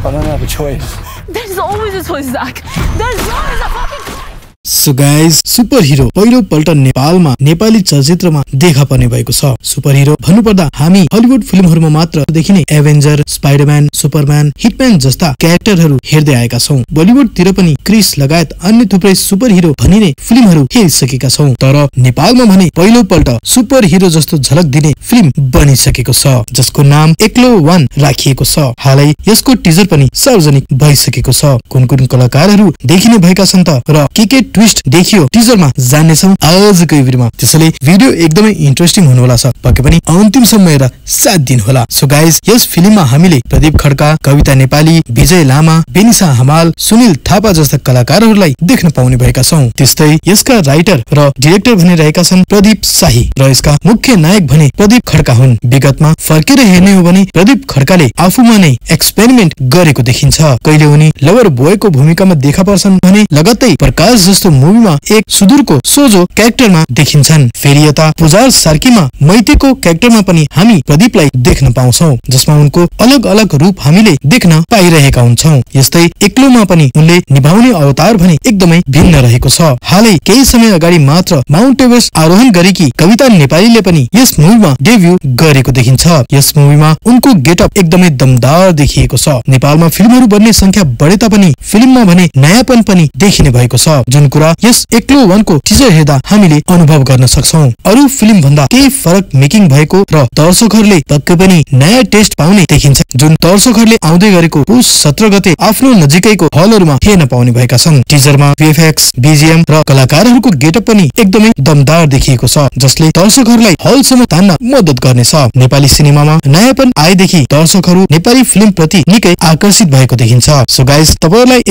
I don't have a choice. There's always a choice, Zach. There's always a fucking choice. So guys super hero पहिलो पल्ट नेपालमा नेपाली चलचित्रमा देखा पर्ने भएको छ। सुपर हिरो भन्नुपर्दा हामी हलिउड फिल्महरुमा मात्र देखिने एभेन्जर, स्पाइडरम्यान, सुपरम्यान, हिटम्यान जस्ता क्यारेक्टरहरु हेर्दै आएका छौं। बलिउड तिर पनि क्रिस लगायत अन्य थुप्रै सुपर हिरो भनिने फिल्महरु हेरिसकेका छौं। तर नेपालमा भने पहिलो पल्ट सुपर हिरो जस्तो झलक दिने फिल्म बनिसकेको छ, जसको नाम एक्लो 1 राखिएको छ। हालै यसको टिजर पनि सार्वजनिक भइसकेको छ। कुन कुन कलाकारहरु देखिने भएका छन् त र के ट्विस्ट देखियो टिजरमा जान्नेछौं आजको भिडियोमा। त्यसैले भिडियो एकदमै इन्ट्रेस्टिङ हुनेवाला छ, पक्कै पनि अन्तिमसम्म हेरेर साथ दिनु होला। सो गाइज, यस फिल्ममा हामीले प्रदीप खड्का, कविता नेपाली, विजय लामा, बेनिसा हमाल, सुनिल थापा जस्ता कलाकारहरूलाई देख्न पाउने भएका छौं। त्यस्तै यसका राइटर र डाइरेक्टर भने रहेका छन् प्रदीप शाही र यसका मुख्य नायक भने प्रदीप खड्का हुन्। विगतमा फर्केर हेर्ने हो भने प्रदीप खड्काले आफूमा नै एक्सपेरिमेन्ट गरेको देखिन्छ। कहिले उनी लवर बोयको भूमिकामा देखा पर्छन् भने लगत्तै प्रकाश जस्तो मुभीमा एक सुदूरको सोझो क्यारेक्टरमा देखिन्छन्। फेरि यता पुजार सार्कीमा मैतेको क्यारेक्टरमा पनि हामी प्रदीपलाई देख्न पाउँछौं, जसमा उनको अलग अलग रूप हामीले देख्न पाइरहेका हुन्छौं। यस्तै एक्लोमा पनि उनले निभाउने अवतार भने एकदमै भिन्न रहेको छ। हालै केही समय अगाडि मात्र माउन्ट एभरेस्ट आरोहण गरेकी कविता नेपालीले पनि यस मुभीमा डेब्यू गरेको देखिन्छ। यस मुभीमा उनको गेटअप एकदमै दमदार देखिएको छ। नेपालमा फिल्महरु बन्ने संख्या बढे तापनि फिल्ममा भने नयाँपन पनि देखिने भएको छ, जुन कुरा यस एक्लो 1 को टिजर हेर्दा हामीले अनुभव गर्न सक्छौं। अरु फिल्म भन्दा केही फरक मेकिङ भएको र दर्शकहरूले पक्कै पनि नयाँ टेस्ट पाउने देखिन्छ, जुन दर्शकहरूले आउँदै गरेको पुस 17 गते आफ्नो नजिकैको हलहरुमा हेर्न पाउने भएका छन्। टिजरमा VFX, BGM र कलाकारहरूको गेटअप पनि एकदमै दमदार देखिएको छ, जसले दर्शकहरूलाई हलसम्म तान्न मद्दत गर्नेछ। नेपाली सिनेमामा नयाँपन आएदेखि दर्शकहरू नेपाली फिल्म प्रति निकै आकर्षित भएको देखिन्छ। सो गाइज, तपाईहरुलाई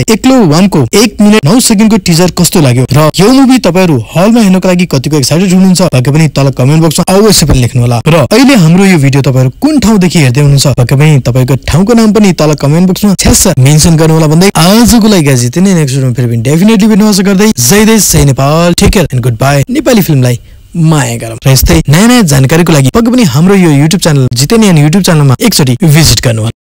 एक्लो 1 को 1 मिनेट 9 सेकेन्डको टिजर कस्तो लाग्यो र यो मुभी तपाईहरु हलमा हेर्नको लागि कतिको एक्साइटेड हुनुहुन्छ, पक्कै पनि तल कमेन्ट बक्समा अवश्य पनि लेख्नु होला। र अहिले हाम्रो यो भिडियो तपाईहरु कुन ठाउँदेखि हेर्दै हुनुहुन्छ, पक्कै पनि तपाईको ठाउँको नाम पनि तल कमेन्ट बक्समा छ्यास्स मेन्सन गर्नु होला भन्दै आजको लागि गाइज यति नै। नेक्स्ट भिडियोमा फेरि पनि डेफिनेटली भेट्नु आशा गर्दै जय देश जय Nepal, take care and good bye. Nepali फिल्मलाई माया गरौँ र यस्तै नयाँ जानकारीको लागि पक्कै पनि हाम्रो यो युट्युब च्यानल जितेनियन युट्युब च्यानलमा एकचोटी भिजिट गर्नु होला।